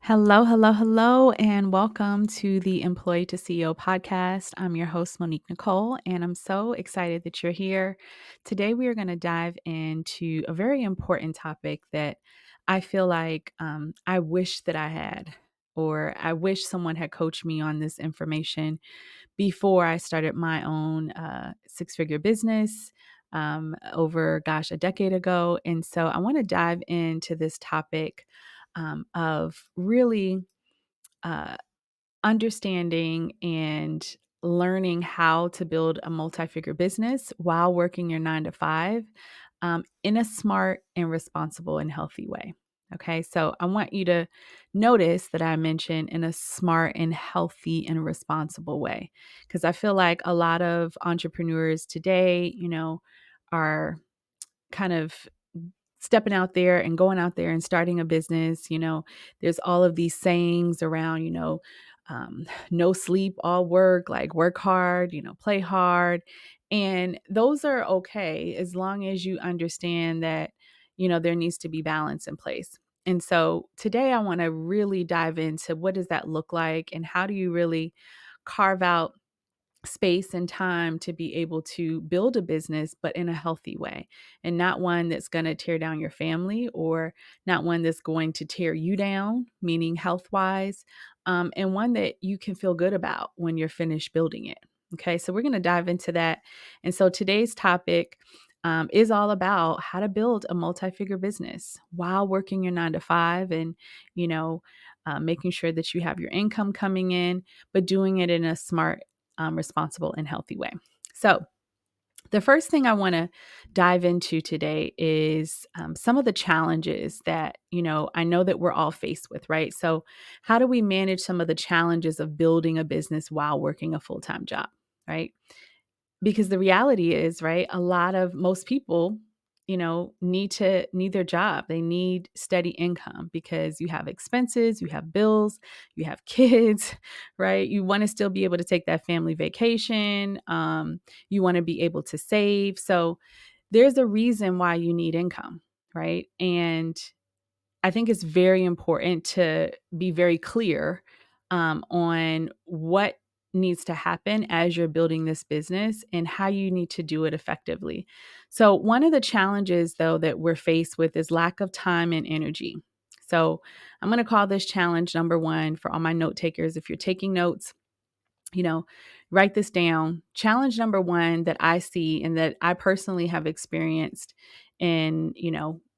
Hello, hello, hello, and welcome to the Employee to CEO podcast. I'm your host, Monique Nicole, and I'm so excited that you're here. Today, we are going to dive into a very important topic that I feel like I wish that I had, or I wish someone had coached me on this information before I started my own six-figure business over, a decade ago. And so I want to dive into this topic of really uh, understanding and learning how to build a multi-figure business while working your 9 to 5 in a smart and responsible and healthy way. Okay, so I want you to notice that I mentioned in a smart and healthy and responsible way, because I feel like a lot of entrepreneurs today, are kind of stepping out there and going out there and starting a business. There's all of these sayings around, no sleep, all work, like work hard, play hard. And those are okay as long as you understand that, there needs to be balance in place. And so today I want to really dive into what does that look like and how do you really carve out space and time to be able to build a business, but in a healthy way, and not one that's going to tear down your family, or not one that's going to tear you down, meaning health wise, and one that you can feel good about when you're finished building it. Okay, so we're going to dive into that. And so today's topic is all about how to build a multi-figure business while working your 9 to 5, and you know, making sure that you have your income coming in, but doing it in a smart, responsible and healthy way. So, the first thing I want to dive into today is some of the challenges that, I know that we're all faced with, right? So, how do we manage some of the challenges of building a business while working a full time job, right? Because the reality is, right, most people, need their job. They need steady income because you have expenses, you have bills, you have kids, right? You want to still be able to take that family vacation. You want to be able to save. So there's a reason why you need income, right? And I think it's very important to be very clear on what needs to happen as you're building this business and how you need to do it effectively. So, one of the challenges, though, that we're faced with is lack of time and energy. So, I'm going to call this challenge number one for all my note takers. If you're taking notes, you know, write this down. Challenge number one that I see and that I personally have experienced in,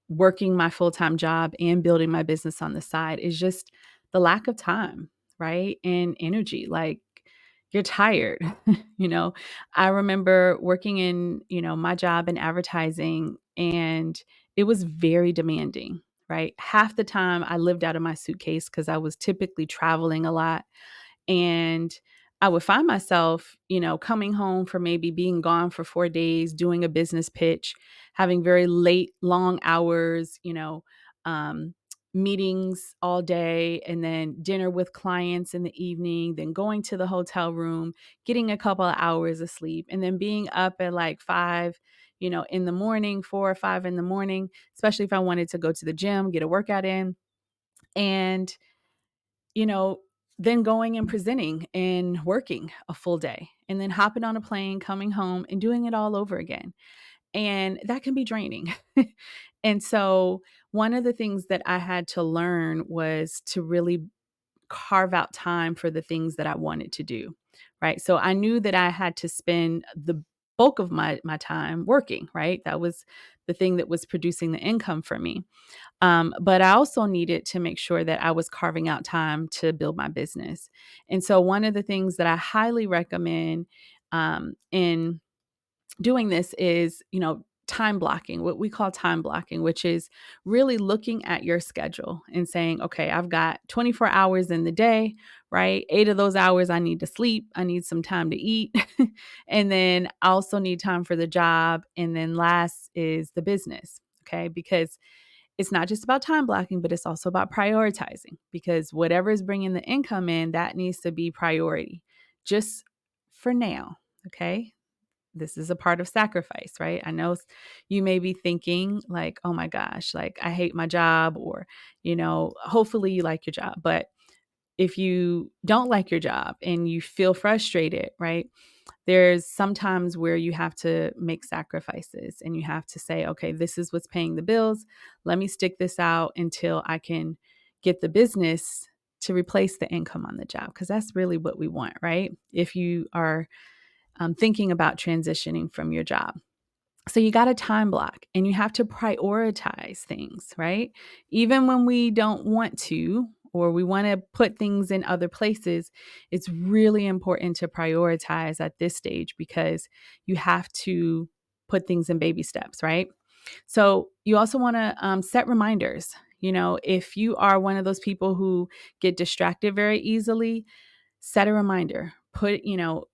working my full time job and building my business on the side is just the lack of time, right? And energy. Like, you're tired. you know, I remember working in, my job in advertising, and it was very demanding, right? Half the time I lived out of my suitcase because I was typically traveling a lot, and I would find myself, coming home for maybe being gone for 4 days, doing a business pitch, having very late, long hours, um, meetings all day, and then dinner with clients in the evening, then going to the hotel room, getting a couple of hours of sleep, and then being up at like 5, in the morning, 4 or 5 in the morning, especially if I wanted to go to the gym, get a workout in. And you know, then going and presenting and working a full day, and then hopping on a plane, coming home and doing it all over again. And that can be draining. And so, one of the things that I had to learn was to really carve out time for the things that I wanted to do. Right. So, I knew that I had to spend the bulk of my time working, right? That was the thing that was producing the income for me. But I also needed to make sure that I was carving out time to build my business. And so, one of the things that I highly recommend in doing this is, time blocking, what we call time blocking, which is really looking at your schedule and saying, okay, I've got 24 hours in the day, right? 8 of those hours I need to sleep. I need some time to eat. And then I also need time for the job. And then last is the business. Okay. Because it's not just about time blocking, but it's also about prioritizing, because whatever is bringing the income in, that needs to be priority just for now. Okay. this is a part of sacrifice, right? I know you may be thinking like, oh my gosh, like I hate my job, or, hopefully you like your job. But if you don't like your job and you feel frustrated, right? There's sometimes where you have to make sacrifices and you have to say, okay, this is what's paying the bills. Let me stick this out until I can get the business to replace the income on the job, because that's really what we want, right? If you are thinking about transitioning from your job. So you got to time block and you have to prioritize things, right? Even when we don't want to, or we want to put things in other places, it's really important to prioritize at this stage, because you have to put things in baby steps, right? So you also want to set reminders. If you are one of those people who get distracted very easily, set a reminder.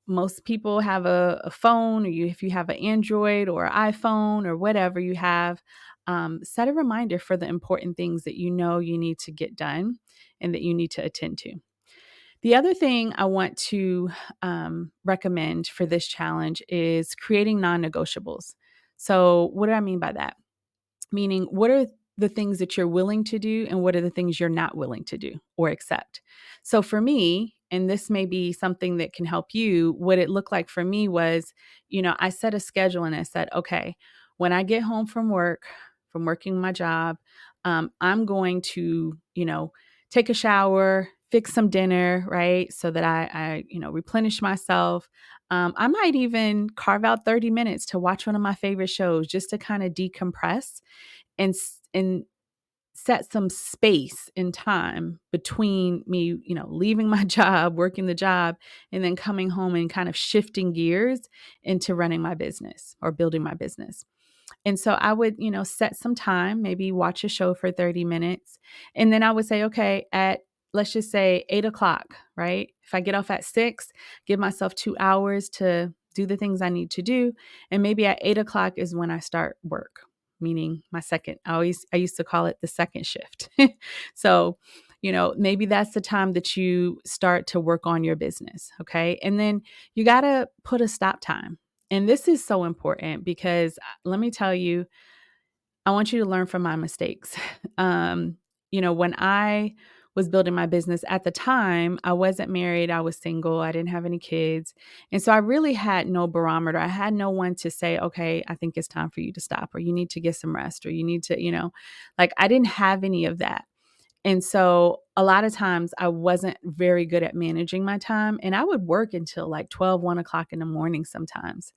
Most people have a phone, or if you have an Android or iPhone or whatever you have, set a reminder for the important things that you need to get done and that you need to attend to. The other thing I want to recommend for this challenge is creating non negotiables. So, what do I mean by that? Meaning, what are the things that you're willing to do and what are the things you're not willing to do or accept? So for me, and this may be something that can help you, what it looked like for me was, I set a schedule and I said, okay, when I get home from work, from working my job, I'm going to, take a shower, fix some dinner, right? So that I replenish myself. I might even carve out 30 minutes to watch one of my favorite shows just to kind of decompress and set some space and time between me, leaving my job, working the job, and then coming home and kind of shifting gears into running my business or building my business. And so I would, set some time, maybe watch a show for 30 minutes. And then I would say, okay, at let's just say 8 o'clock, right? If I get off at 6, give myself 2 hours to do the things I need to do. And maybe at 8 o'clock is when I start work, meaning my second. I used to call it the second shift. So, maybe that's the time that you start to work on your business. Okay. And then you got to put a stop time. And this is so important because let me tell you, I want you to learn from my mistakes. When I was building my business at the time, I wasn't married, I was single, I didn't have any kids. And so I really had no barometer. I had no one to say, okay, I think it's time for you to stop, or you need to get some rest, or you need to, like I didn't have any of that. And so a lot of times I wasn't very good at managing my time, and I would work until like 12, 1 o'clock in the morning sometimes.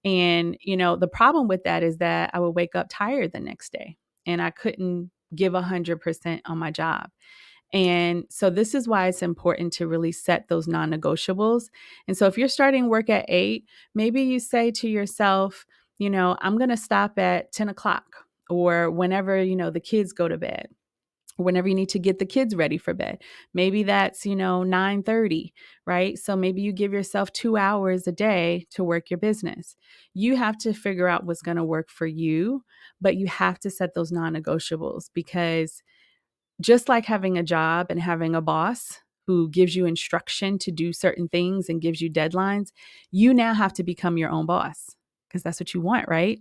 And, the problem with that is that I would wake up tired the next day and I couldn't give 100% on my job. And so this is why it's important to really set those non-negotiables. And so if you're starting work at 8, maybe you say to yourself, I'm going to stop at 10 o'clock or whenever, the kids go to bed, whenever you need to get the kids ready for bed. Maybe that's, 9:30, right? So maybe you give yourself 2 hours a day to work your business. You have to figure out what's going to work for you, but you have to set those non-negotiables, because just like having a job and having a boss who gives you instruction to do certain things and gives you deadlines, you now have to become your own boss, because that's what you want, right?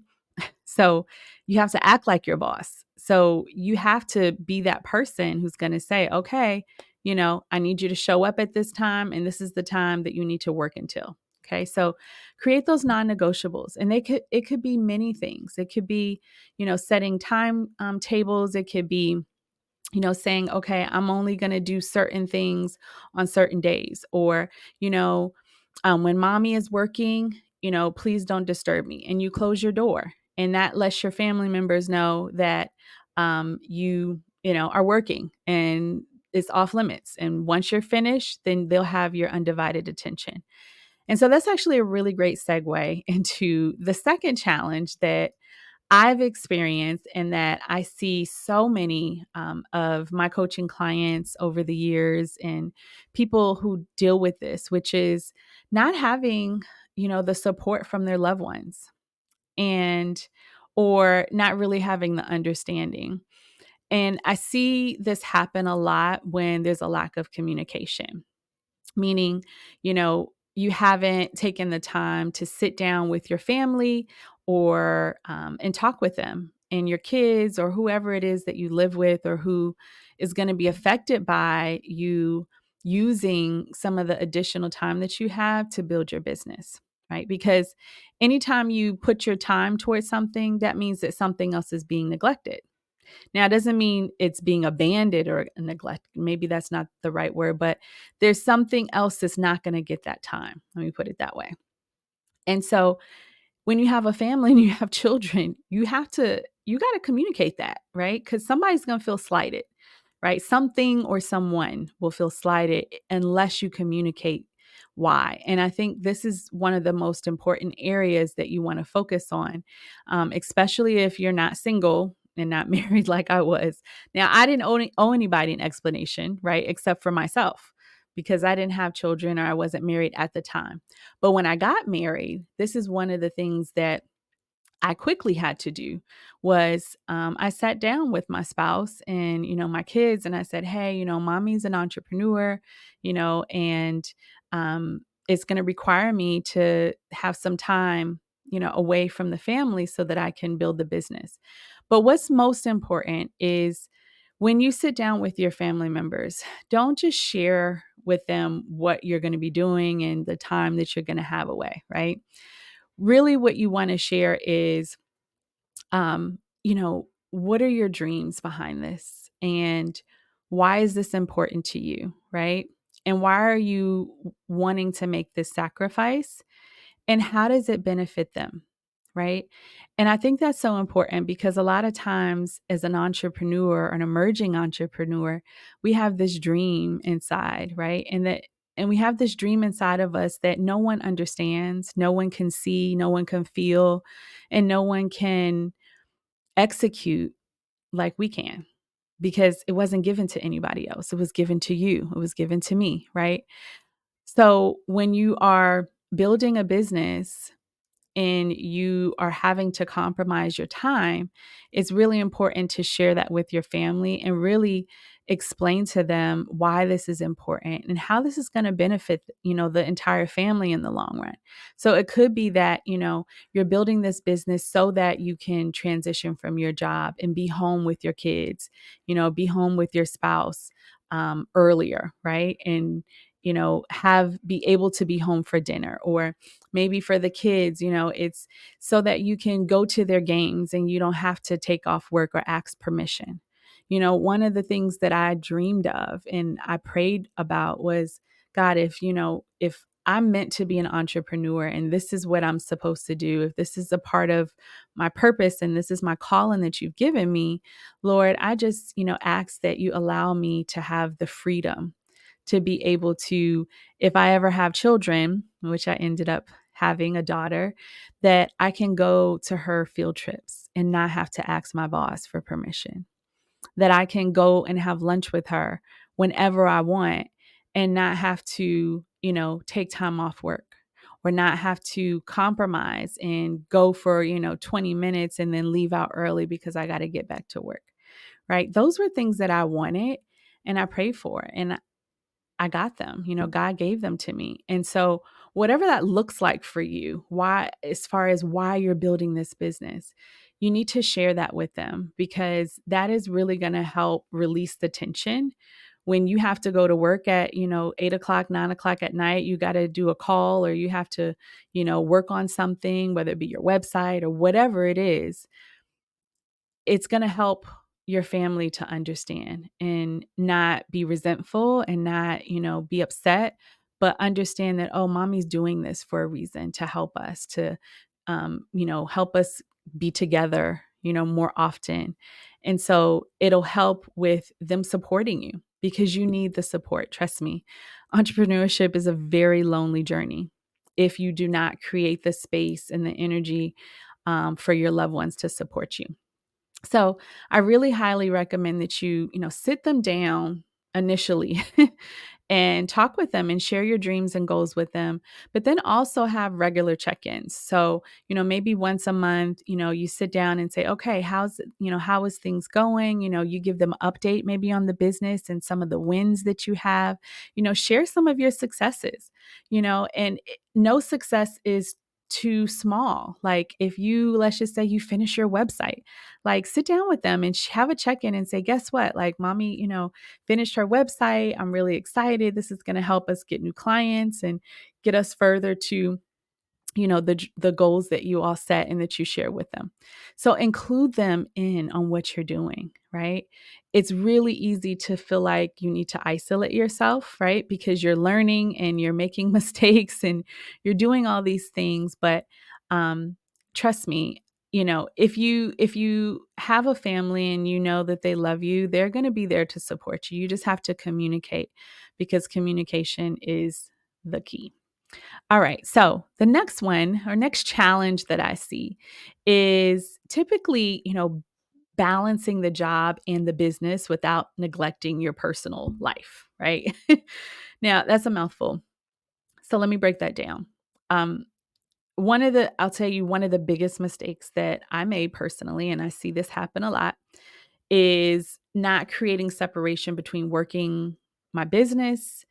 So you have to act like your boss. So you have to be that person who's going to say, okay, I need you to show up at this time, and this is the time that you need to work until. Okay. So create those non-negotiables, and it could be many things. It could be, setting time tables. It could be, saying, okay, I'm only going to do certain things on certain days, or, when mommy is working, please don't disturb me. And you close your door, and that lets your family members know that are working and it's off limits. And once you're finished, then they'll have your undivided attention. And so that's actually a really great segue into the second challenge that I've experienced and that I see so many of my coaching clients over the years and people who deal with this, which is not having, the support from their loved ones, and or not really having the understanding. And I see this happen a lot when there's a lack of communication, meaning, you haven't taken the time to sit down with your family or and talk with them and your kids or whoever it is that you live with or who is going to be affected by you using some of the additional time that you have to build your business, right? Because anytime you put your time towards something, that means that something else is being neglected. Now, it doesn't mean it's being abandoned or neglected. Maybe that's not the right word, but there's something else that's not going to get that time. Let me put it that way. And so when you have a family and you have children, you got to communicate that, right? Because somebody's going to feel slighted, right? Something or someone will feel slighted unless you communicate why. And I think this is one of the most important areas that you want to focus on, especially if you're not single and not married like I was. Now, I didn't owe anybody an explanation, right? Except for myself because I didn't have children or I wasn't married at the time. But when I got married, this is one of the things that I quickly had to do was I sat down with my spouse and, my kids, and I said, hey, mommy's an entrepreneur, and it's going to require me to have some time, away from the family so that I can build the business. But what's most important is when you sit down with your family members, don't just share with them what you're going to be doing and the time that you're going to have away, right? Really, what you want to share is, what are your dreams behind this? And why is this important to you, right? And why are you wanting to make this sacrifice? And how does it benefit them? Right. And I think that's so important because a lot of times, as an entrepreneur, an emerging entrepreneur, we have this dream inside, right? And we have this dream inside of us that no one understands, no one can see, no one can feel, and no one can execute like we can because it wasn't given to anybody else. It was given to you, it was given to me, right? So when you are building a business, and you are having to compromise your time, it's really important to share that with your family and really explain to them why this is important and how this is going to benefit, the entire family in the long run. So it could be that, you're building this business so that you can transition from your job and be home with your kids, be home with your spouse earlier, right? And be able to be home for dinner, or maybe for the kids, it's so that you can go to their games and you don't have to take off work or ask permission. One of the things that I dreamed of and I prayed about was, God, if I'm meant to be an entrepreneur and this is what I'm supposed to do, if this is a part of my purpose and this is my calling that you've given me, Lord, I just, ask that you allow me to have the freedom to be able to, if I ever have children, which I ended up having a daughter, that I can go to her field trips and not have to ask my boss for permission, that I can go and have lunch with her whenever I want and not have to, take time off work or not have to compromise and go for, 20 minutes and then leave out early because I got to get back to work. Right. Those were things that I wanted and I prayed for. And I got them, God gave them to me. And so whatever that looks like for you, why, as far as why you're building this business, you need to share that with them because that is really going to help release the tension. When you have to go to work at, 8 o'clock, 9 o'clock at night, you got to do a call or you have to, work on something, whether it be your website or whatever it is, it's going to help your family to understand and not be resentful and not, be upset, but understand that, oh, mommy's doing this for a reason to help us, to, help us be together, more often. And so it'll help with them supporting you because you need the support. Trust me, entrepreneurship is a very lonely journey if you do not create the space and the energy for your loved ones to support you. So I really highly recommend that you, sit them down initially and talk with them and share your dreams and goals with them. But then also have regular check-ins. So, maybe once a month, you sit down and say, okay, how is things going? You give them an update maybe on the business and some of the wins that you have, share some of your successes, and no success is too small. Like if let's just say you finish your website, like sit down with them and have a check-in and say, guess what? Like mommy, finished her website. I'm really excited. This is going to help us get new clients and get us further to the goals that you all set and that you share with them. So include them in on what you're doing, right? It's really easy to feel like you need to isolate yourself, right? Because you're learning and you're making mistakes and you're doing all these things. But trust me, if you have a family and you know that they love you, they're going to be there to support you. You just have to communicate, because communication is the key. All right. So the next one, or next challenge that I see, is typically, balancing the job and the business without neglecting your personal life, right? Now, that's a mouthful. So let me break that down. Um, I'll tell you, one of the biggest mistakes that I made personally, and I see this happen a lot, is not creating separation between working my business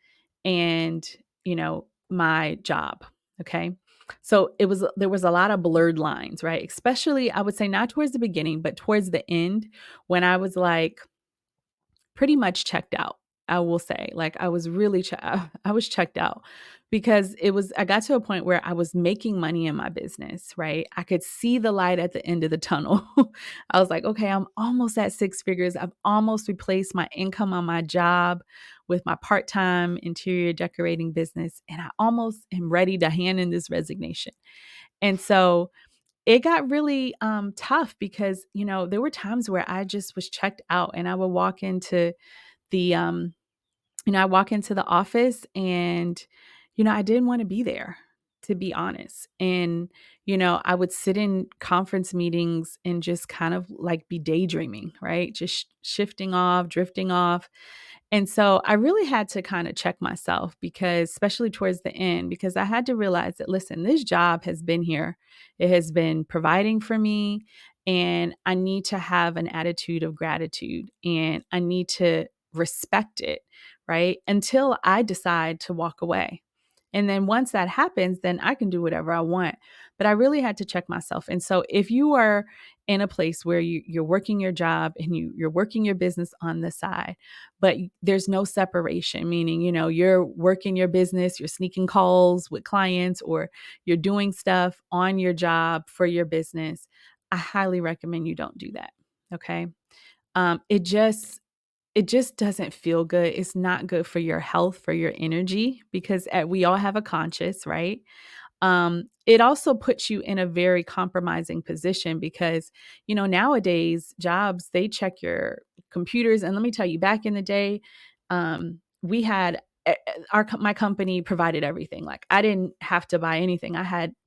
and, my job. Okay. So there was a lot of blurred lines, right? Especially, I would say not towards the beginning, but towards the end, when I was like pretty much checked out. I will say, like, I was really, I was checked out, because I got to a point where I was making money in my business, right? I could see the light at the end of the tunnel. I was like, okay, I'm almost at six figures. I've almost replaced my income on my job with my part-time interior decorating business. And I almost am ready to hand in this resignation. And so it got really tough, because, there were times where I just was checked out, and I would walk into the I walk into the office and, I didn't want to be there, to be honest. And, I would sit in conference meetings and just kind of like be daydreaming, right? Just shifting off, drifting off. And so I really had to kind of check myself, because, especially towards the end, because I had to realize that, listen, this job has been here. It has been providing for me, and I need to have an attitude of gratitude, and I need to respect it, right? Until I decide to walk away. And then once that happens, then I can do whatever I want. But I really had to check myself. And so if you are in a place where you're working your job and you're working your business on the side, but there's no separation, meaning, you're working your business, you're sneaking calls with clients, or you're doing stuff on your job for your business, I highly recommend you don't do that. Okay. Um, it just, it just doesn't feel good. It's not good for your health, for your energy, because we all have a conscience, right? It also puts you in a very compromising position, because, nowadays jobs, they check your computers. And let me tell you, back in the day, we had my company provided everything. Like I didn't have to buy anything.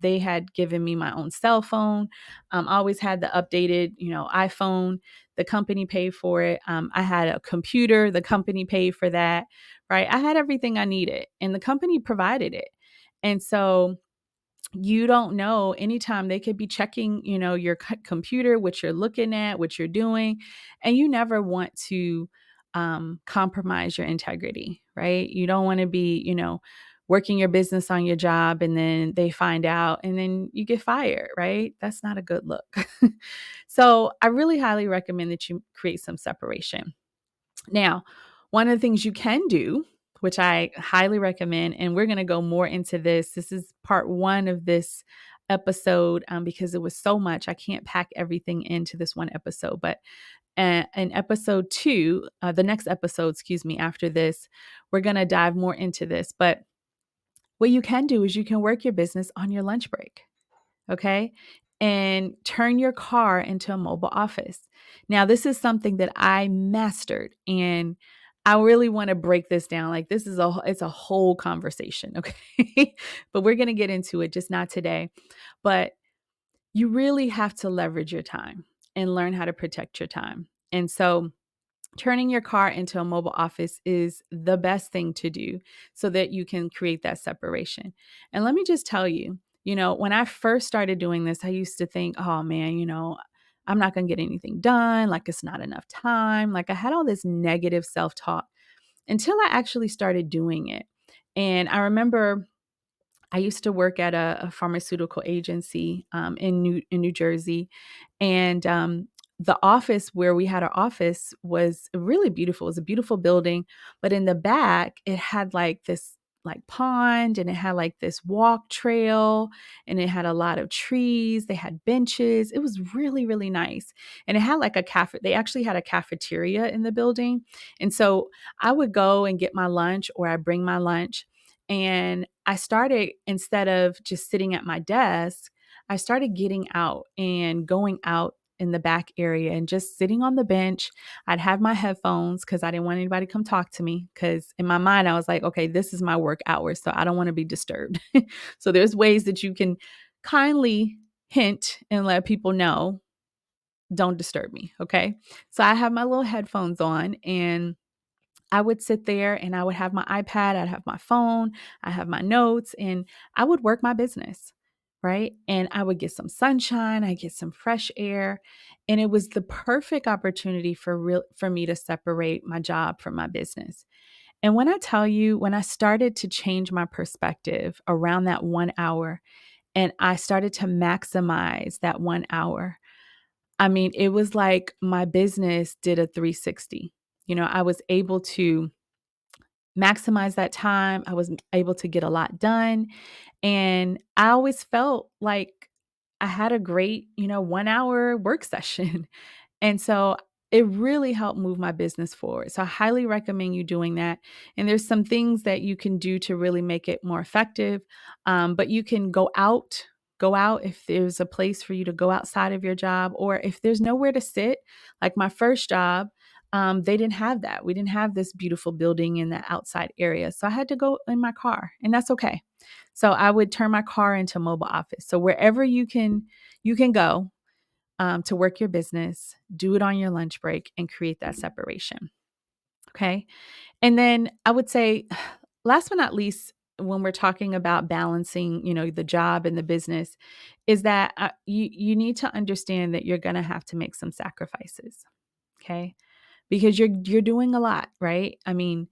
They had given me my own cell phone. I always had the updated, iPhone. The company paid for it. I had a computer. The company paid for that, right? I had everything I needed, and the company provided it. And so you don't know, anytime they could be checking, your computer, what you're looking at, what you're doing, and you never want to compromise your integrity, right? You don't want to be, working your business on your job and then they find out and then you get fired, right? That's not a good look. So I really highly recommend that you create some separation. Now, one of the things you can do, which I highly recommend, and we're going to go more into this. This is part one of this episode, because it was so much. I can't pack everything into this one episode. But in episode two, the next episode, excuse me, after this, we're going to dive more into this. But what you can do is you can work your business on your lunch break. Okay. And turn your car into a mobile office. Now, this is something that I mastered, and I really want to break this down. Like it's a whole conversation. Okay. But we're going to get into it, just not today. But you really have to leverage your time and learn how to protect your time. And so turning your car into a mobile office is the best thing to do so that you can create that separation. And let me just tell you, when I first started doing this, I used to think, oh man, I'm not going to get anything done. Like it's not enough time. Like I had all this negative self talk until I actually started doing it. And I remember I used to work at a pharmaceutical agency in New Jersey, and the office where we had our office was really beautiful. It was a beautiful building, but in the back, it had like this like pond, and it had like this walk trail, and it had a lot of trees. They had benches. It was really really nice, and it had like a cafe. They actually had a cafeteria in the building, and so I would go and get my lunch, or I bring my lunch. And I started, instead of just sitting at my desk, I started getting out and going out in the back area and just sitting on the bench. I'd have my headphones because I didn't want anybody to come talk to me. Because in my mind, I was like, okay, this is my work hours, so I don't want to be disturbed. So there's ways that you can kindly hint and let people know, don't disturb me. Okay. So I have my little headphones on, and I would sit there and I would have my iPad, I'd have my phone, I have my notes, and I would work my business, right? And I would get some sunshine, I get some fresh air, and it was the perfect opportunity for me to separate my job from my business. And when I tell you, when I started to change my perspective around that 1 hour, and I started to maximize that 1 hour, I mean, it was like my business did a 360. I was able to maximize that time. I was able to get a lot done. And I always felt like I had a great, 1 hour work session. And so it really helped move my business forward. So I highly recommend you doing that. And there's some things that you can do to really make it more effective. But you can go out if there's a place for you to go outside of your job, or if there's nowhere to sit. Like my first job, they didn't have that. We didn't have this beautiful building in the outside area. So I had to go in my car, and that's okay. So I would turn my car into a mobile office. So wherever you can go to work your business, do it on your lunch break and create that separation. Okay. And then I would say, last but not least, when we're talking about balancing, the job and the business, is that you need to understand that you're going to have to make some sacrifices. Okay. Because you're doing a lot, right? I mean,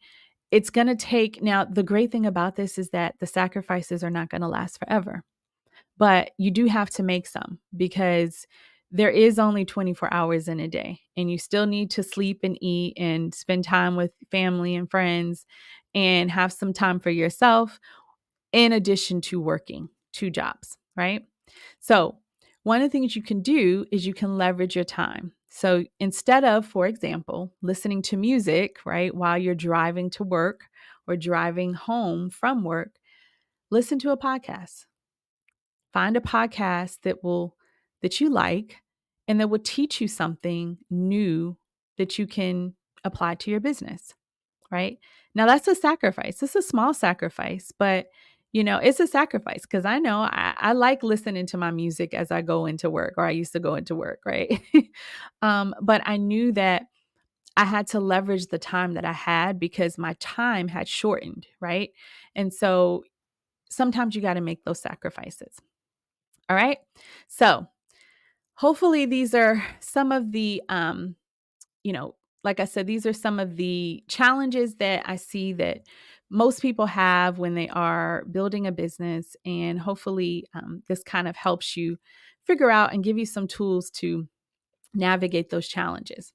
it's going to take, now the great thing about this is that the sacrifices are not going to last forever. But you do have to make some, because there is only 24 hours in a day, and you still need to sleep and eat and spend time with family and friends and have some time for yourself, in addition to working two jobs, right? So, one of the things you can do is you can leverage your time. So, instead of, for example, listening to music, right, while you're driving to work or driving home from work, listen to a podcast. Find a podcast that you like, and that will teach you something new that you can apply to your business, right? Now that's a sacrifice. It's a small sacrifice, but it's a sacrifice, because I know I like listening to my music as I go into work, or I used to go into work, right? But I knew that I had to leverage the time that I had, because my time had shortened, right? And so sometimes you got to make those sacrifices. All right. So hopefully these are some of the, you know, like I said, these are some of the challenges that I see that most people have when they are building a business. And hopefully this kind of helps you figure out and give you some tools to navigate those challenges.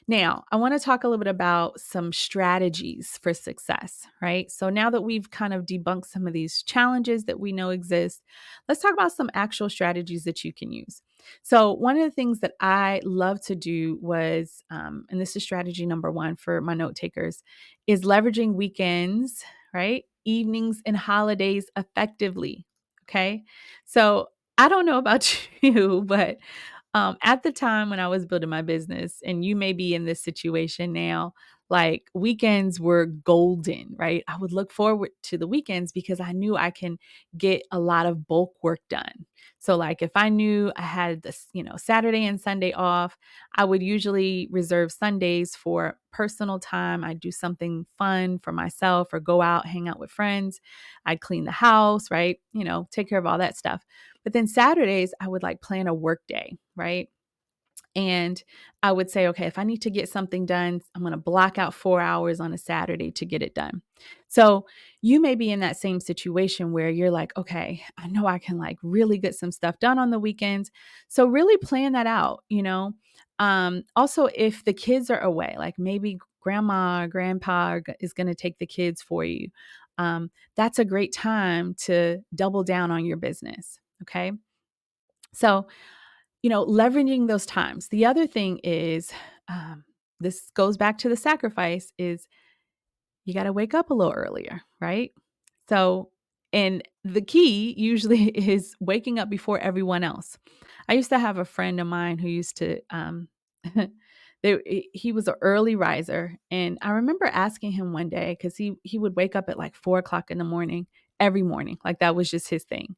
Now, I want to talk a little bit about some strategies for success, right? So now that we've kind of debunked some of these challenges that we know exist, let's talk about some actual strategies that you can use. So, one of the things that I love to do was, and this is strategy number one for my note takers, is leveraging weekends, right? Evenings and holidays effectively. Okay. So, I don't know about you, but at the time when I was building my business, and you may be in this situation now, Like weekends were golden, right? I would look forward to the weekends because I knew I can get a lot of bulk work done. So like if I knew I had this, Saturday and Sunday off, I would usually reserve Sundays for personal time. I'd do something fun for myself or go out, hang out with friends. I'd clean the house, right? Take care of all that stuff. But then Saturdays, I would like plan a work day, right? And I would say, okay, if I need to get something done, I'm going to block out 4 hours on a Saturday to get it done. So you may be in that same situation where you're like, okay, I know I can like really get some stuff done on the weekends. So really plan that out. Also, if the kids are away, like maybe grandma or grandpa is going to take the kids for you, that's a great time to double down on your business. Okay. So, leveraging those times. The other thing is, this goes back to the sacrifice is you got to wake up a little earlier, right? So, and the key usually is waking up before everyone else. I used to have a friend of mine who used to, he was an early riser. And I remember asking him one day, because he would wake up at like 4 o'clock in the morning, every morning. Like that was just his thing.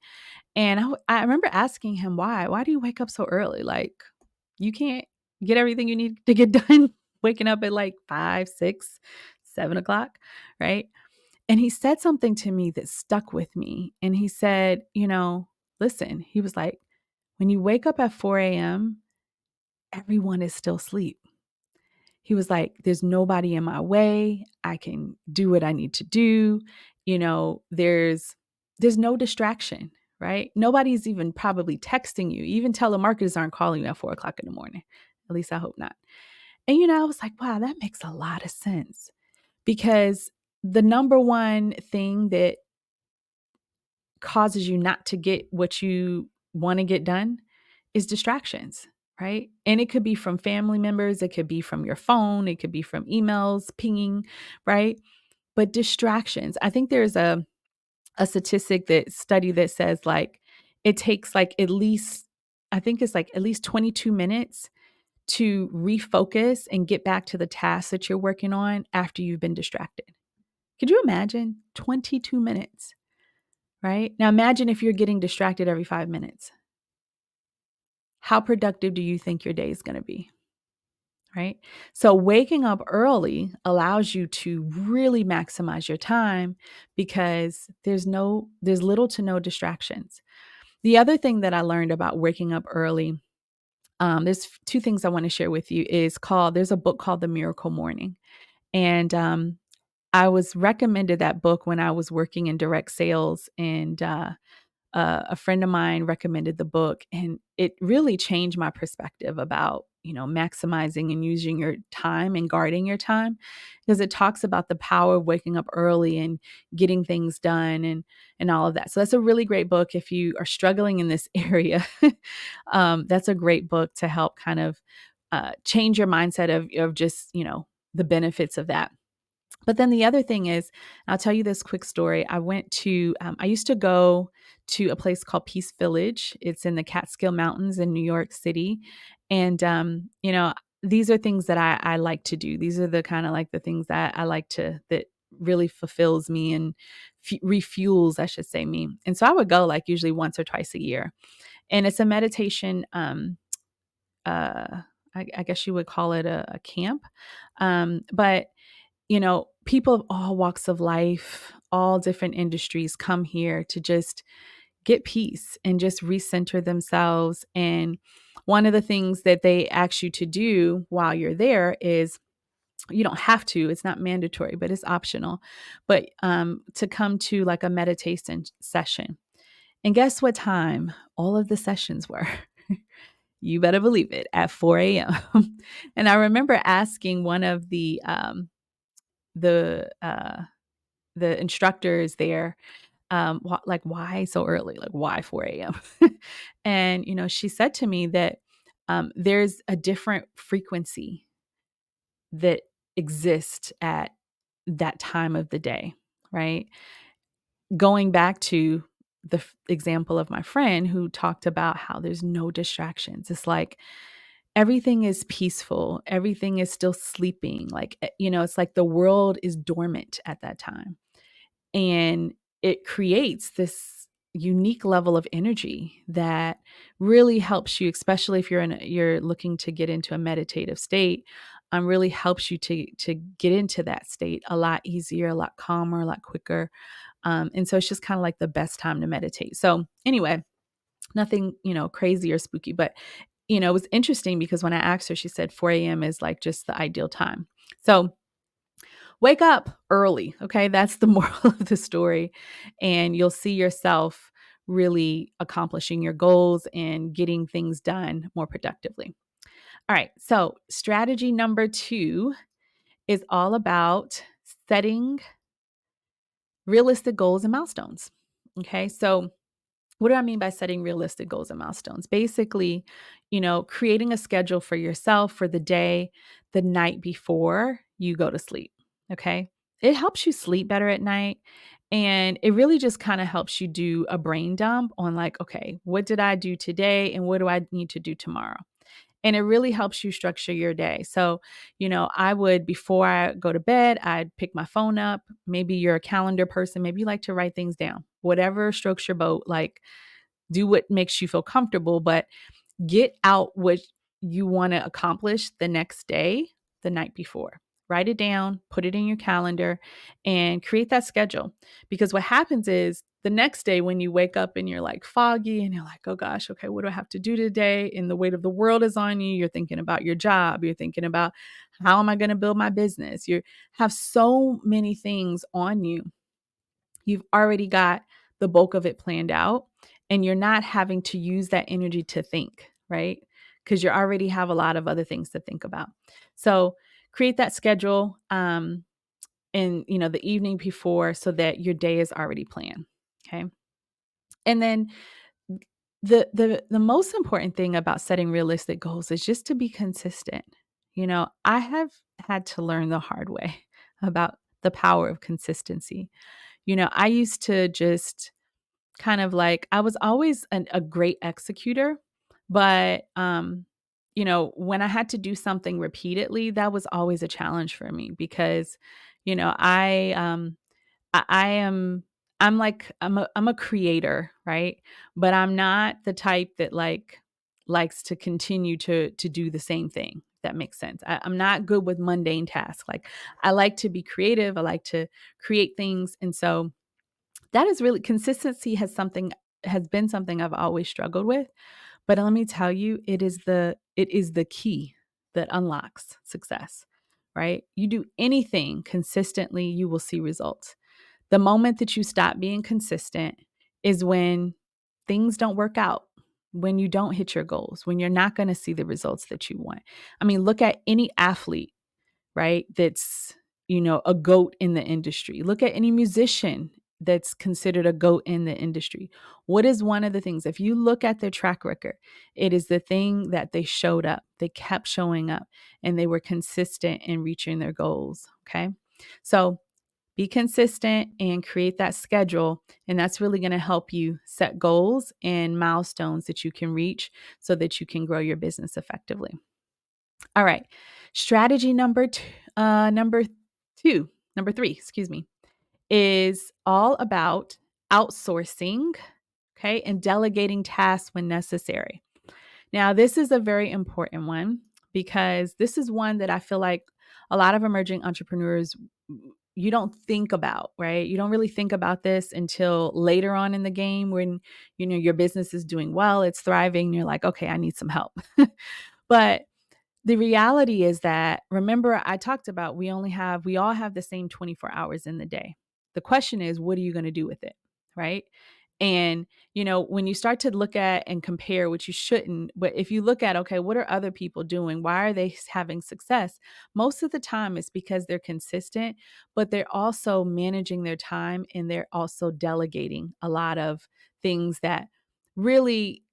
And I remember asking him why. Why do you wake up so early? Like, you can't get everything you need to get done waking up at like 5, 6, 7 o'clock, right? And he said something to me that stuck with me. And he said, listen, he was like, when you wake up at 4 a.m., everyone is still asleep. He was like, there's nobody in my way. I can do what I need to do. There's no distraction, right? Nobody's even probably texting you. Even telemarketers aren't calling you at 4 o'clock in the morning. At least I hope not. And I was like, wow, that makes a lot of sense. Because the number one thing that causes you not to get what you want to get done is distractions, right? And it could be from family members, it could be from your phone, it could be from emails, pinging, right? But distractions. I think there's a statistic that study that says like it takes like at least, I think it's like at least 22 minutes to refocus and get back to the task that you're working on after you've been distracted. Could you imagine 22 minutes, right? Now imagine if you're getting distracted every 5 minutes. How productive do you think your day is going to be? Right? So waking up early allows you to really maximize your time because there's little to no distractions. The other thing that I learned about waking up early, there's two things I want to share with you there's a book called The Miracle Morning. And I was recommended that book when I was working in direct sales, and a friend of mine recommended the book, and it really changed my perspective about maximizing and using your time and guarding your time, because it talks about the power of waking up early and getting things done and all of that. So that's a really great book if you are struggling in this area. That's a great book to help kind of change your mindset of just the benefits of that. But then the other thing is, I'll tell you this quick story. I used to go to a place called Peace Village. It's in the Catskill Mountains in New York City. And, these are things that I like to do. These are the kind of like the things that I like that really fulfills me and refuels, I should say, me. And so I would go like usually once or twice a year. And it's a meditation, uh, I guess you would call it a camp. But people of all walks of life, all different industries come here to just get peace and just recenter themselves. And one of the things that they ask you to do while you're there is, you don't have to, it's not mandatory, but it's optional, but to come to like a meditation session. And guess what time all of the sessions were? You better believe it, at 4 a.m. And I remember asking one of the uh the instructors there, like, why so early? Like, why 4 a.m.? And, she said to me that there's a different frequency that exists at that time of the day, right? Going back to the example of my friend who talked about how there's no distractions. It's like everything is peaceful. Everything is still sleeping. Like, it's like the world is dormant at that time. And it creates this unique level of energy that really helps you, especially if you're looking to get into a meditative state, really helps you to get into that state a lot easier, a lot calmer, a lot quicker. And so it's just kind of like the best time to meditate. So anyway, nothing, crazy or spooky, but it was interesting because when I asked her, she said 4 a.m. is like just the ideal time. So wake up early. Okay. That's the moral of the story. And you'll see yourself really accomplishing your goals and getting things done more productively. All right. So, strategy number 2 is all about setting realistic goals and milestones. Okay. So, what do I mean by setting realistic goals and milestones? Basically, creating a schedule for yourself for the day, the night before you go to sleep. Okay. It helps you sleep better at night. And it really just kind of helps you do a brain dump on, like, okay, what did I do today and what do I need to do tomorrow? And it really helps you structure your day. So, I would, before I go to bed, I'd pick my phone up. Maybe you're a calendar person. Maybe you like to write things down. Whatever strokes your boat, like, do what makes you feel comfortable, but get out what you want to accomplish the next day, the night before. Write it down, put it in your calendar, and create that schedule. Because what happens is the next day, when you wake up and you're like foggy and you're like, oh gosh, okay, what do I have to do today? And the weight of the world is on you. You're thinking about your job. You're thinking about, how am I going to build my business? You have so many things on you. You've already got the bulk of it planned out, and you're not having to use that energy to think, right? Because you already have a lot of other things to think about. So create that schedule in the evening before, so that your day is already planned. Okay. And then the most important thing about setting realistic goals is just to be consistent. I have had to learn the hard way about the power of consistency. I used to just kind of like, I was always a great executor, but when I had to do something repeatedly, that was always a challenge for me because, I am I'm a creator, right? But I'm not the type that likes to continue to do the same thing. If that makes sense. I'm not good with mundane tasks. Like, I like to be creative. I like to create things. And so that is really, consistency has been something I've always struggled with. But let me tell you, it is the key that unlocks success, right? You do anything consistently, you will see results. The moment that you stop being consistent is when things don't work out, when you don't hit your goals, when you're not going to see the results that you want. I mean, look at any athlete, right? That's, a goat in the industry. Look at any musician that's considered a goat in the industry. What is one of the things, if you look at their track record, it is the thing that they showed up, they kept showing up, and they were consistent in reaching their goals. Okay. So be consistent and create that schedule. And that's really going to help you set goals and milestones that you can reach so that you can grow your business effectively. All right. Strategy number three, excuse me, is all about outsourcing, okay, and delegating tasks when necessary. Now, this is a very important one because this is one that I feel like a lot of emerging entrepreneurs, you don't think about, right? You don't really think about this until later on in the game when your business is doing well, it's thriving, and you're like, okay, I need some help. But the reality is that, remember, I talked about we all have the same 24 hours in the day. The question is, what are you going to do with it? Right. And, when you start to look at and compare, which you shouldn't, but if you look at, okay, what are other people doing? Why are they having success? Most of the time it's because they're consistent, but they're also managing their time and they're also delegating a lot of things that really,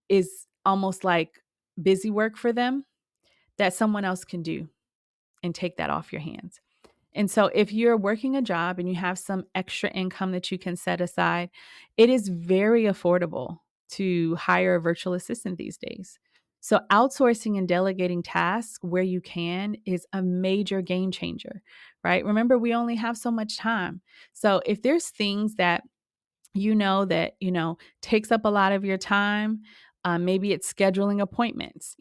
is almost like busy work for them that someone else can do and take that off your hands. And so if you're working a job and you have some extra income that you can set aside, it is very affordable to hire a virtual assistant these days. So outsourcing and delegating tasks where you can is a major game changer, right? Remember, we only have so much time. So if there's things that takes up a lot of your time. Maybe it's scheduling appointments.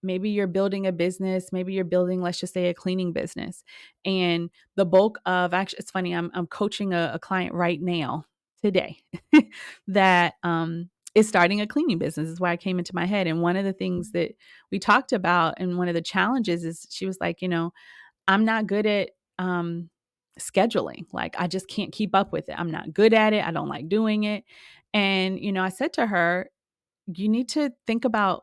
Maybe you're building a business. Maybe you're building, let's just say, a cleaning business. And the bulk of actually, it's funny. I'm coaching a client right now today that is starting a cleaning business. Is why I came into my head. And one of the things that we talked about, and one of the challenges is, she was like, I'm not good at scheduling. Like, I just can't keep up with it. I'm not good at it. I don't like doing it. And, I said to her, you need to think about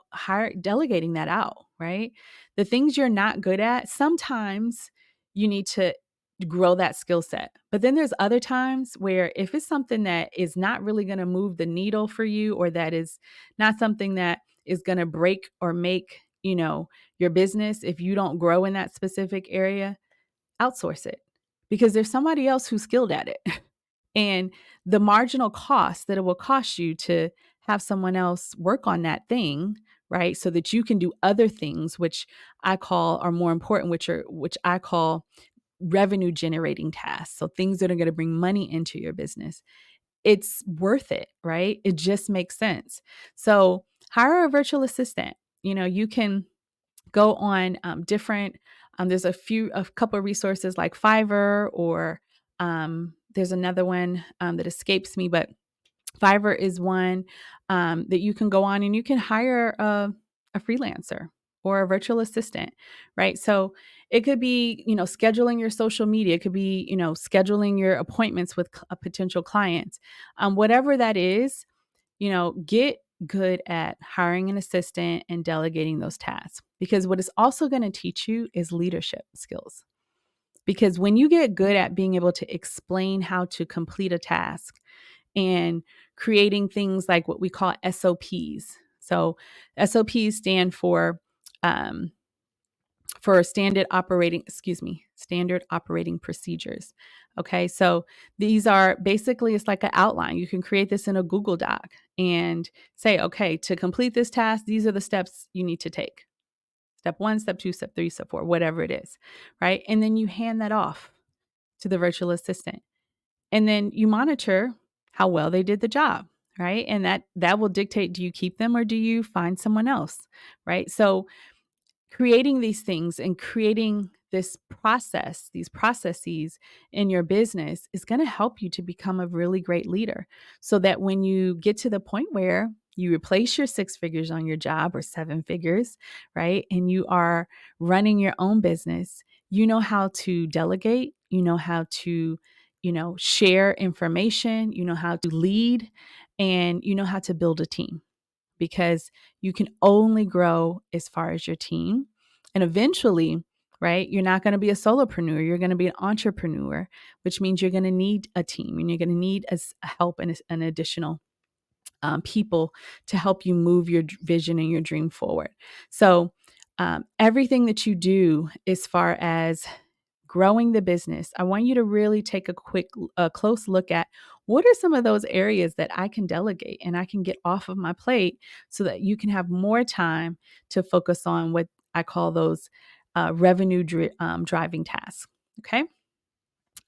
delegating that out, right? The things you're not good at, sometimes you need to grow that skill set. But then there's other times where if it's something that is not really going to move the needle for you, or that is not something that is going to break or make, your business, if you don't grow in that specific area, outsource it, because there's somebody else who's skilled at it. And the marginal cost that it will cost you to have someone else work on that thing, right? So that you can do other things, which I call are more important, which I call revenue generating tasks. So things that are going to bring money into your business. It's worth it, right? It just makes sense. So hire a virtual assistant. You can go on different there's a couple of resources like Fiverr, or there's another one that escapes me, but Fiverr is one that you can go on and you can hire a freelancer or a virtual assistant, right? So it could be, scheduling your social media. It could be, scheduling your appointments with potential clients. Whatever that is, get good at hiring an assistant and delegating those tasks, because what it's also going to teach you is leadership skills. Because when you get good at being able to explain how to complete a task and creating things like what we call SOPs. So SOPs stand for standard operating procedures. Okay, so these are basically, it's like an outline. You can create this in a Google Doc and say, okay, to complete this task, these are the steps you need to take. Step 1, step 2, step 3, step 4, whatever it is, right? And then you hand that off to the virtual assistant. And then you monitor how well they did the job, right? And that will dictate, do you keep them or do you find someone else, right? So creating these things and creating these processes in your business is going to help you to become a really great leader, so that when you get to the point where you replace your 6 figures on your job, or 7 figures, right? And you are running your own business, you know how to delegate, you know how to, share information, you know how to lead, and you know how to build a team, because you can only grow as far as your team. And eventually, right, you're not going to be a solopreneur, you're going to be an entrepreneur, which means you're going to need a team, and you're going to need help and an additional people to help you move your vision and your dream forward. So everything that you do as far as growing the business, I want you to really take a close look at what are some of those areas that I can delegate and I can get off of my plate, so that you can have more time to focus on what I call those driving tasks. Okay.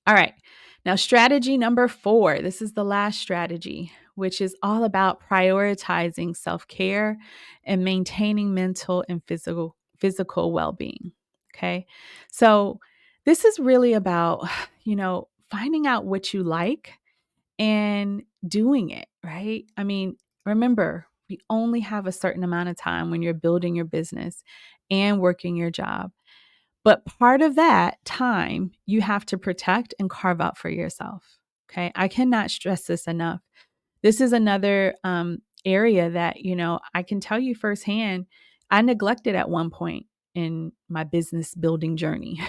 All right. Now, strategy number 4. This is the last strategy, which is all about prioritizing self-care and maintaining mental and physical well-being. Okay. So this is really about, finding out what you like and doing it, right? I mean, remember, we only have a certain amount of time when you're building your business and working your job. But part of that time you have to protect and carve out for yourself. Okay. I cannot stress this enough. This is another area that, I can tell you firsthand, I neglected at one point in my business building journey.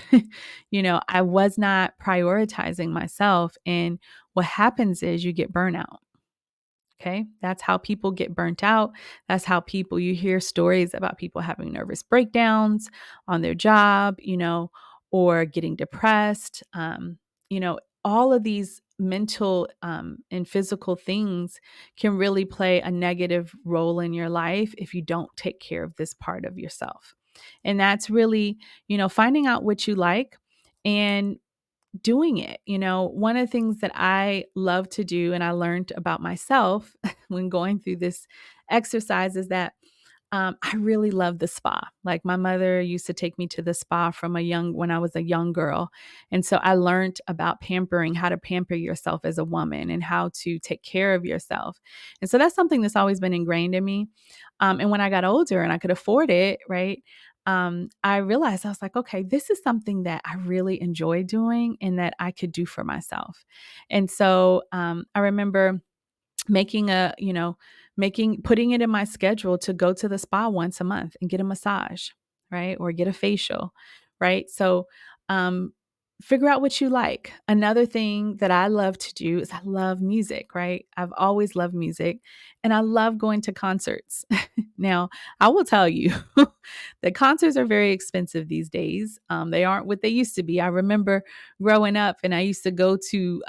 I was not prioritizing myself. And what happens is you get burnout. Okay. That's how people get burnt out. That's how you hear stories about people having nervous breakdowns on their job, or getting depressed. All of these mental and physical things can really play a negative role in your life if you don't take care of this part of yourself. And that's really, finding out what you like and doing it. One of the things that I love to do and I learned about myself when going through this exercise is that I really love the spa. Like my mother used to take me to the spa when I was a young girl. And so I learned about pampering, how to pamper yourself as a woman and how to take care of yourself. And so that's something that's always been ingrained in me. And when I got older and I could afford it, right? I realized I was like, okay, this is something that I really enjoy doing and that I could do for myself. And so I remember making a, you know, putting it in my schedule to go to the spa once a month and get a massage, right? Or get a facial, right? So, figure out what you like. Another thing that I love to do is I love music, right? I've always loved music and I love going to concerts. Now, I will tell you that concerts are very expensive these days. They aren't what they used to be. I remember growing up and I used to go to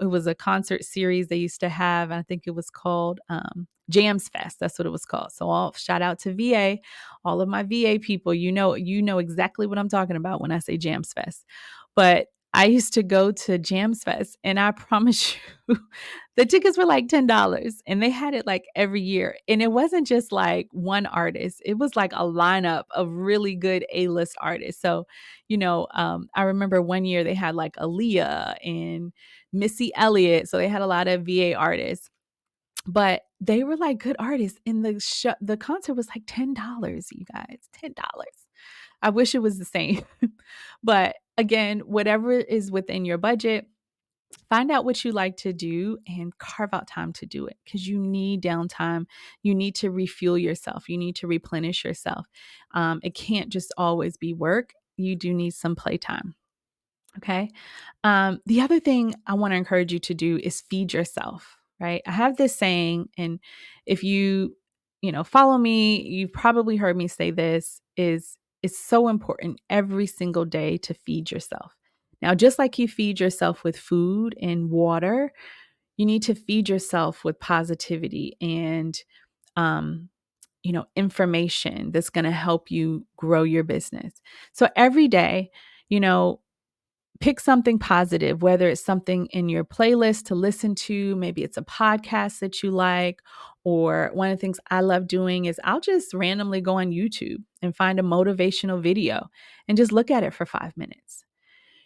it was a concert series they used to have. I think it was called Jams Fest. That's what it was called. So all shout out to VA, all of my VA people. You know exactly what I'm talking about when I say Jams Fest. But I used to go to Jams Fest and I promise you the tickets were like $10 and they had it like every year. And it wasn't just like one artist. It was like a lineup of really good A-list artists. So, I remember one year they had like Aaliyah and Missy Elliott. So they had a lot of VA artists, but they were like good artists. And the concert was like $10, you guys, $10. I wish it was the same. But again, whatever is within your budget, find out what you like to do and carve out time to do it because you need downtime. You need to refuel yourself. You need to replenish yourself. It can't just always be work. You do need some playtime. Okay. The other thing I want to encourage you to do is feed yourself, right? I have this saying, and if follow me, you've probably heard me say this is it's so important every single day to feed yourself. Now, just like you feed yourself with food and water, you need to feed yourself with positivity and, um, information that's going to help you grow your business. So every day, you know, pick something positive, whether it's something in your playlist to listen to, maybe it's a podcast that you like, or one of the things I love doing is I'll just randomly go on YouTube and find a motivational video and just look at it for 5 minutes.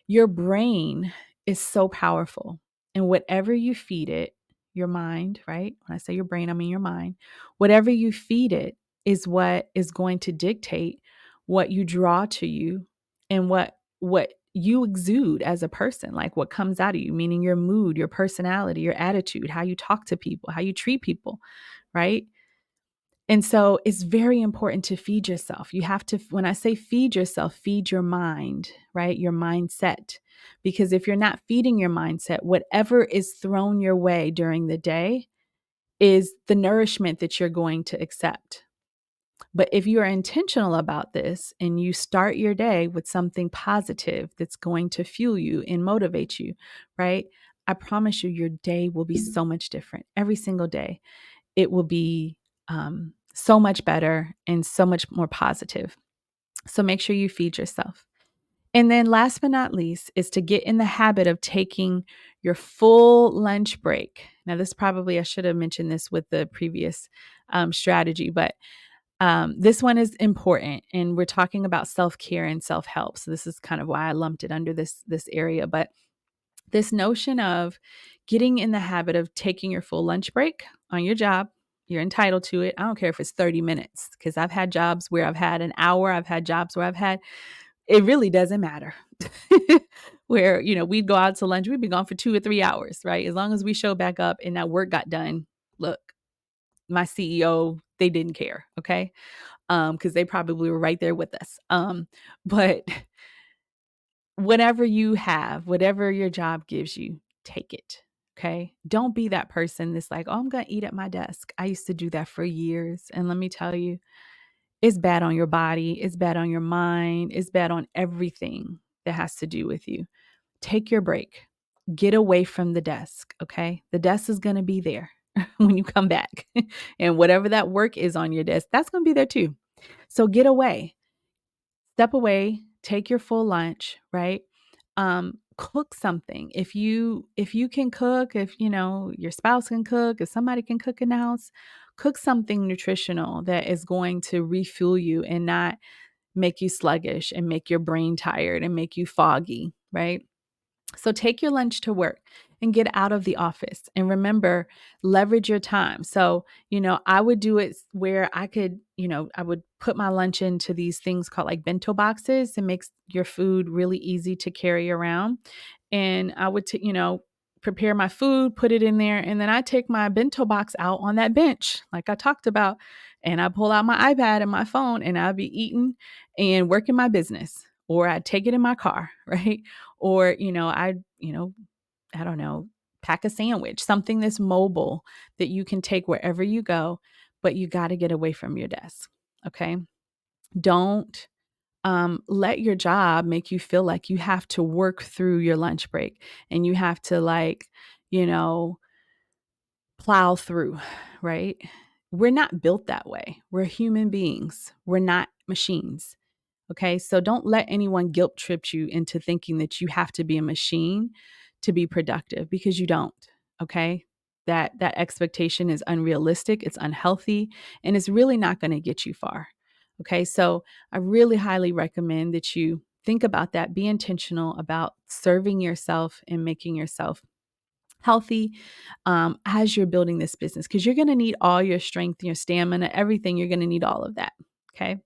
Your brain is so powerful, and whatever you feed it, your mind, right? When I say your brain, I mean your mind. Whatever you feed it is what is going to dictate what you draw to you and what you exude as a person, like what comes out of you, meaning your mood, your personality, your attitude, how you talk to people, how you treat people, right? And so it's very important to feed yourself. You have to, when I say feed yourself, feed your mind, right? Your mindset. Because if you're not feeding your mindset, whatever is thrown your way during the day is the nourishment that you're going to accept. But if you are intentional about this and you start your day with something positive that's going to fuel you and motivate you, right? I promise you, your day will be so much different every single day. It will be so much better and so much more positive. So make sure you feed yourself. And then last but not least is to get in the habit of taking your full lunch break. Now, I should have mentioned this with the previous strategy, but this one is important. And we're talking about self-care and self-help. So this is kind of why I lumped it under this area. But this notion of getting in the habit of taking your full lunch break on your job, you're entitled to it. I don't care if it's 30 minutes because I've had jobs where I've had an hour. I've had jobs where it really doesn't matter. Where, we'd go out to lunch, we'd be gone for 2 or 3 hours, right? As long as we show back up and that work got done, look, my CEO, they didn't care. Okay. Because they probably were right there with us. But whatever you have, whatever your job gives you, take it. Okay. Don't be that person that's like, oh, I'm going to eat at my desk. I used to do that for years. And let me tell you, it's bad on your body. It's bad on your mind. It's bad on everything that has to do with you. Take your break. get away from the desk. Okay. The desk is going to be there when you come back. And whatever that work is on your desk, that's going to be there too. So get away, step away, take your full lunch, right? Cook something. If you can cook, if you know your spouse can cook, if somebody can cook in the house, cook something nutritional that is going to refuel you and not make you sluggish and make your brain tired and make you foggy, right? So take your lunch to work and get out of the office. And remember, leverage your time. So, I would do it where I could, I would put my lunch into these things called like bento boxes. It makes your food really easy to carry around. And I would, prepare my food, put it in there, and then I take my bento box out on that bench, like I talked about, and I pull out my iPad and my phone, and I'll be eating and working my business, or I take it in my car, right? Or, I don't know, pack a sandwich, something that's mobile that you can take wherever you go, but you got to get away from your desk. Okay. Don't let your job make you feel like you have to work through your lunch break and you have to, like, you know, plow through, right? We're not built that way. We're human beings. We're not machines. Okay. So don't let anyone guilt trip you into thinking that you have to be a machine to be productive, because you don't. Okay. That expectation is unrealistic, it's unhealthy, and it's really not going to get you far. Okay. So I really highly recommend that you think about that, be intentional about serving yourself and making yourself healthy as you're building this business, because you're going to need all your strength, your stamina, everything. You're going to need all of that. Okay.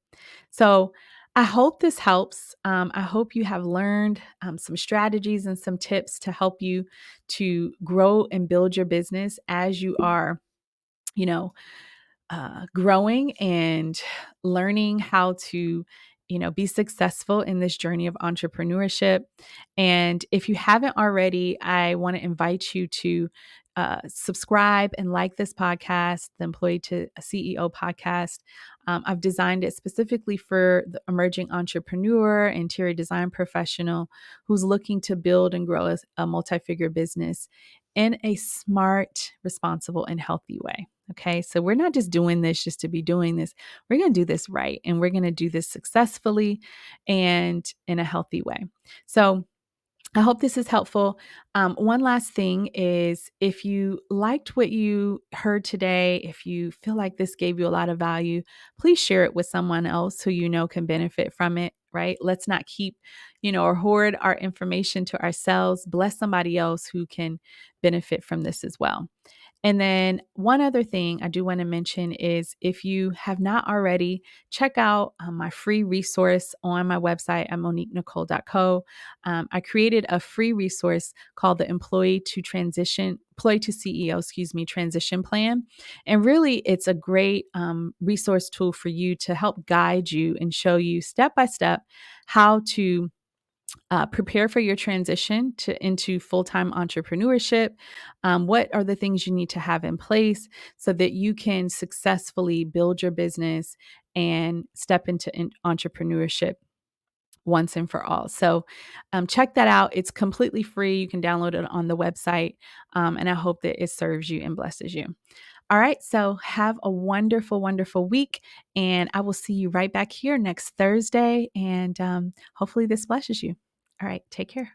So I hope this helps. I hope you have learned some strategies and some tips to help you to grow and build your business as you are, you know, growing and learning how to, be successful in this journey of entrepreneurship. And if you haven't already, I want to invite you to subscribe and like this podcast, the Employee to CEO podcast. I've designed it specifically for the emerging entrepreneur, interior design professional who's looking to build and grow a multi-figure business in a smart, responsible, and healthy way. Okay. So we're not just doing this just to be doing this. We're going to do this right. And we're going to do this successfully and in a healthy way. So I hope this is helpful. One last thing is, if you liked what you heard today, if you feel like this gave you a lot of value, please share it with someone else who you know can benefit from it, right? Let's not keep, or hoard our information to ourselves. Bless somebody else who can benefit from this as well. And then one other thing I do want to mention is, if you have not already, check out my free resource on my website at moniquenicole.co. I created a free resource called the Employee to CEO, transition plan. And really, it's a great resource tool for you to help guide you and show you step by step how to prepare for your transition into full-time entrepreneurship. What are the things you need to have in place so that you can successfully build your business and step into entrepreneurship once and for all. So check that out. It's completely free. You can download it on the website. And I hope that it serves you and blesses you. All right. So have a wonderful, wonderful week. And I will see you right back here next Thursday. And hopefully this blesses you. All right. Take care.